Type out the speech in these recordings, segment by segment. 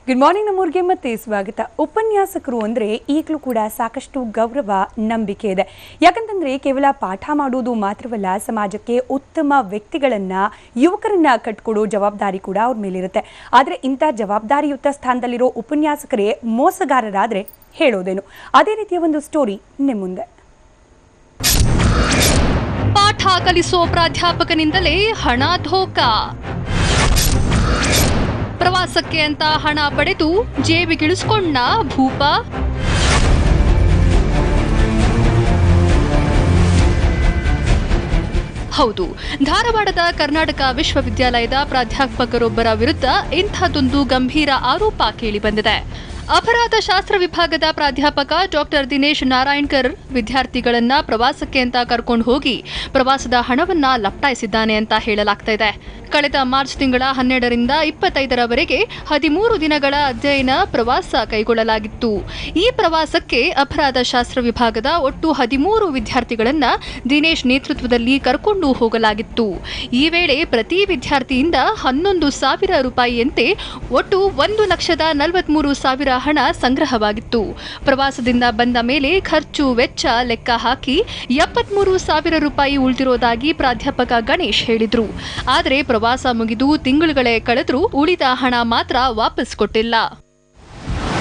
Good morning ನಮ್ಮೂರಿಗೆ ಮತ್ತೆ ಸ್ವಾಗತ. ಉಪನ್ಯಾಸಕರು ಅಂದರೆ ಈಗಲೂ ಕೂಡ ಸಾಕಷ್ಟು ಗೌರವ ನಂಬಿಕೆ ಇದೆ. ಯಾಕಂತಂದರೆ ಕೇವಲ ಪಾಠ ಮಾಡುವುದು ಮಾತ್ರವಲ್ಲ, ಸಮಾಜಕ್ಕೆ ಉತ್ತಮ ವ್ಯಕ್ತಿಗಳನ್ನು ಯುವಕರನ್ನ ಕಟ್ಕೊಡೋ ಜವಾಬ್ದಾರಿ ಕೂಡ ಅವ್ರ ಮೇಲಿರುತ್ತೆ. ಆದರೆ ಇಂಥ ಜವಾಬ್ದಾರಿಯುತ ಸ್ಥಾನದಲ್ಲಿರೋ ಉಪನ್ಯಾಸಕರೇ ಮೋಸಗಾರರಾದರೆ ಹೇಳೋದೇನು? ಅದೇ ರೀತಿಯ ಒಂದು ಸ್ಟೋರಿ ನಿಮ್ಮ ಮುಂದೆ. ಪಾಠ ಕಲಿಸೋ ಪ್ರಾಧ್ಯಾಪಕನಿಂದಲೇ ಹಣ ಧೋಕಾ. ಪ್ರವಾಸಕ್ಕೆ ಅಂತ ಹಣ ಪಡೆದು ಜೇಬಿಗಿಳಿಸ್ಕೊಂಡ ಭೂಪ. ಹೌದು, ಧಾರವಾಡದ ಕರ್ನಾಟಕ ವಿಶ್ವವಿದ್ಯಾಲಯದ ಪ್ರಾಧ್ಯಾಪಕರೊಬ್ಬರ ವಿರುದ್ಧ ಇಂಥದ್ದೊಂದು ಗಂಭೀರ ಆರೋಪ ಕೇಳಿಬಂದಿದೆ. ಅಪರಾಧ ಶಾಸ್ತ್ರ ವಿಭಾಗದ ಪ್ರಾಧ್ಯಾಪಕ ಡಾಕ್ಟರ್ ದಿನೇಶ್ ನಾರಾಯಣ್ಕರ್ ವಿದ್ಯಾರ್ಥಿಗಳನ್ನ ಪ್ರವಾಸಕ್ಕೆ ಅಂತ ಕರ್ಕೊಂಡು ಹೋಗಿ ಪ್ರವಾಸದ ಹಣವನ್ನ ಲಪಟಾಯಿಸಿದ್ದಾನೆ ಅಂತ ಹೇಳಲಾಗ್ತಾ ಇದೆ. ಕಳೆದ ಮಾರ್ಚ್ ತಿಂಗಳ 12ರಿಂದ 25ರವರೆಗೆ 13 ದಿನಗಳ ಅಧ್ಯಯನ ಪ್ರವಾಸ ಕೈಗೊಳ್ಳಲಾಗಿತ್ತು. ಈ ಪ್ರವಾಸಕ್ಕೆ ಅಪರಾಧ ಶಾಸ್ತ್ರ ವಿಭಾಗದ ಒಟ್ಟು 13 ವಿದ್ಯಾರ್ಥಿಗಳನ್ನ ದಿನೇಶ್ ನೇತೃತ್ವದಲ್ಲಿ ಕರ್ಕೊಂಡು ಹೋಗಲಾಗಿತ್ತು. ಈ ವೇಳೆ ಪ್ರತಿ ವಿದ್ಯಾರ್ಥಿಯಿಂದ 11,000 ರೂಪಾಯಿಯಂತೆ ಒಟ್ಟು 1,43,000 ಹಣ ಸಂಗ್ರಹವಾಗಿತ್ತು. ಪ್ರವಾಸದಿಂದ ಬಂದ ಮೇಲೆ ಖರ್ಚು ವೆಚ್ಚ ಲೆಕ್ಕ ಹಾಕಿ 73,000 ರೂಪಾಯಿ ಉಳಿದಿರೋದಾಗಿ ಪ್ರಾಧ್ಯಾಪಕ ಗಣೇಶ್ ಹೇಳಿದ್ರು. ಆದರೆ ಪ್ರವಾಸ ಮುಗಿದು ತಿಂಗಳುಗಳೇ ಕಳೆದ್ರೂ ಉಳಿದ ಹಣ ಮಾತ್ರ ವಾಪಸ್ ಕೊಟ್ಟಿಲ್ಲ.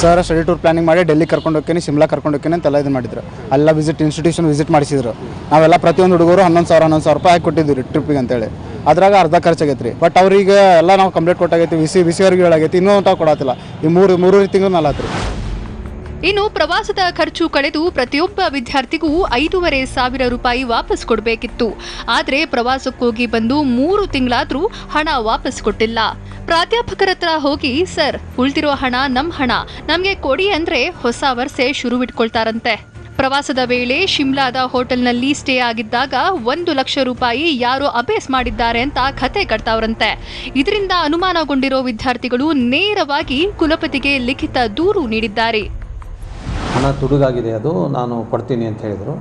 ಸರ್ ಸ್ಟಡಿ ಟೂರ್ ಪ್ಲಾನಿಂಗ್ ಮಾಡಿ ಡೆಲ್ಲಿ ಕರ್ಕೊಂಡು ಹೋಗ್ತೀನಿ, ಶಿಮ್ಲಾ ಕರ್ಕೊಂಡು ಹೋಗ್ತೀನಿ ಅಂತೆಲ್ಲ ಇದು ಮಾಡಿದ್ರು. ಎಲ್ಲ ಇನ್ಸ್ಟಿಟ್ಯೂಷನ್ ವಿಸಿಟ್ ಮಾಡಿಸಿದ್ರು. ನಾವೆಲ್ಲ ಪ್ರತಿಯೊಂದು ಹುಡುಗರು 11,000 ರೂಪಾಯಿ ಹಾಕಿ ಕೊಟ್ಟಿದ್ವಿ ಟ್ರಿಪ್ಪಿಗೆ ಅಂತೇಳಿ. ಅದ್ರಾಗ ಅರ್ಧ ಖರ್ಚಾಗೈತೆ ರೀ. ಬಟ್ ಅವ್ರಿಗೆ ಎಲ್ಲ ನಾವು ಕಂಪ್ಲೀಟ್ ಕೊಟ್ಟಾಗೈತಿ, ವಿ ಸಿ ಅವ್ರಿಗೆ ಹೇಳಾಗೈತಿ, ಇನ್ನೂ ಊಟ ಕೊಡತ್ತಿಲ್ಲ. ಈ ಮೂರು ತಿಂಗಳು ನಾಲ್ಕು. ಇನ್ನು ಪ್ರವಾಸದ ಖರ್ಚು ಕಳೆದು ಪ್ರತಿಯೊಬ್ಬ ವಿದ್ಯಾರ್ಥಿಗೂ 5,500 ರೂಪಾಯಿ ವಾಪಸ್ ಕೊಡಬೇಕಿತ್ತು. ಆದರೆ ಪ್ರವಾಸಕ್ಕೋಗಿ ಬಂದು 3 ತಿಂಗಳಾದ್ರೂ ಹಣ ವಾಪಸ್ ಕೊಟ್ಟಿಲ್ಲ. ಪ್ರಾಧ್ಯಾಪಕರ ಹತ್ರ ಹೋಗಿ, ಸರ್ ಉಳಿದಿರೋ ಹಣ ನಮ್ ಹಣ, ನಮ್ಗೆ ಕೊಡಿ ಅಂದ್ರೆ ಹೊಸ ವರ್ಷೆ ಶುರುವಿಟ್ಕೊಳ್ತಾರಂತೆ. ಪ್ರವಾಸದ ವೇಳೆ ಶಿಮ್ಲಾದ ಹೋಟೆಲ್ನಲ್ಲಿ ಸ್ಟೇ ಆಗಿದ್ದಾಗ 1 ಲಕ್ಷ ರೂಪಾಯಿ ಯಾರೋ ಅಭ್ಯಾಸ ಮಾಡಿದ್ದಾರೆ ಅಂತ ಕತೆ ಕಟ್ತಾವ್ರಂತೆ. ಇದರಿಂದ ಅನುಮಾನಗೊಂಡಿರೋ ವಿದ್ಯಾರ್ಥಿಗಳು ನೇರವಾಗಿ ಕುಲಪತಿಗೆ ಲಿಖಿತ ದೂರು ನೀಡಿದ್ದಾರೆ. ಹಣ ತುಡುಗಾಗಿದೆ, ಅದು ನಾನು ಕೊಡ್ತೀನಿ ಅಂತ ಹೇಳಿದರು.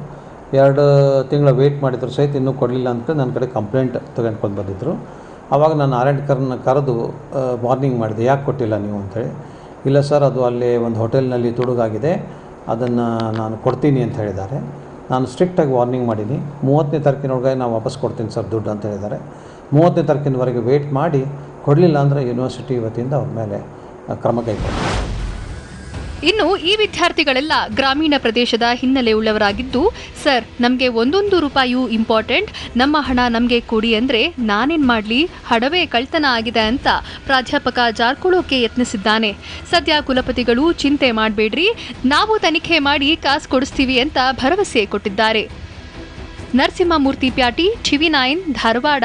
2 ತಿಂಗಳ ವೆಯ್ಟ್ ಮಾಡಿದ್ರು ಸಹಿತ ಇನ್ನೂ ಕೊಡಲಿಲ್ಲ ಅಂತ ನನ್ನ ಕಡೆ ಕಂಪ್ಲೇಂಟ್ ತಗೊಂಡ್ಕೊಂಡು ಬಂದಿದ್ದರು. ಆವಾಗ ನಾನು ಆರ್ಎಂಡ್ಕರ್ನ ಕರೆದು ವಾರ್ನಿಂಗ್ ಮಾಡಿದೆ, ಯಾಕೆ ಕೊಟ್ಟಿಲ್ಲ ನೀವು ಅಂತೇಳಿ. ಇಲ್ಲ ಸರ್, ಅದು ಅಲ್ಲಿ ಒಂದು ಹೋಟೆಲ್ನಲ್ಲಿ ತುಡುಗಾಗಿದೆ, ಅದನ್ನು ನಾನು ಕೊಡ್ತೀನಿ ಅಂತ ಹೇಳಿದ್ದಾರೆ. ನಾನು ಸ್ಟ್ರಿಕ್ಟಾಗಿ ವಾರ್ನಿಂಗ್ ಮಾಡೀನಿ. 30ನೇ ತಾರೀಕಿನೊಳಗೆ ನಾನು ವಾಪಸ್ ಕೊಡ್ತೀನಿ ಸರ್ ದುಡ್ಡು ಅಂತ ಹೇಳಿದ್ದಾರೆ. 30ನೇ ತಾರೀಕಿನವರೆಗೆ ವೆಯ್ಟ್ ಮಾಡಿ ಕೊಡಲಿಲ್ಲ ಅಂದರೆ ಯೂನಿವರ್ಸಿಟಿ ವತಿಯಿಂದ ಅವ್ರ ಮೇಲೆ ಕ್ರಮ ಕೈಗೊಳ್ಳಿ. ಇನ್ನು ಈ ವಿದ್ಯಾರ್ಥಿಗಳೆಲ್ಲ ಗ್ರಾಮೀಣ ಪ್ರದೇಶದ ಹಿನ್ನೆಲೆ ಉಳ್ಳವರಾಗಿದ್ದು, ಸರ್ ನಮಗೆ 1 ರೂಪಾಯಿಯೂ ಇಂಪಾರ್ಟೆಂಟ್, ನಮ್ಮ ಹಣ ನಮಗೆ ಕೊಡಿ ಅಂದರೆ ನಾನೇನು ಮಾಡಲಿ, ಹಣವೇ ಕಳ್ತನ ಆಗಿದೆ ಅಂತ ಪ್ರಾಧ್ಯಾಪಕ ಜಾರ್ಕೊಳ್ಳೋಕೆ ಯತ್ನಿಸಿದ್ದಾನೆ. ಸದ್ಯ ಕುಲಪತಿಗಳು ಚಿಂತೆ ಮಾಡಬೇಡ್ರಿ, ನಾವು ತನಿಖೆ ಮಾಡಿ ಕಾಸು ಕೊಡಿಸ್ತೀವಿ ಅಂತ ಭರವಸೆ ಕೊಟ್ಟಿದ್ದಾರೆ. ನರಸಿಂಹಮೂರ್ತಿ ಪ್ಯಾಟಿ, ಟಿವಿ9 ಧಾರವಾಡ.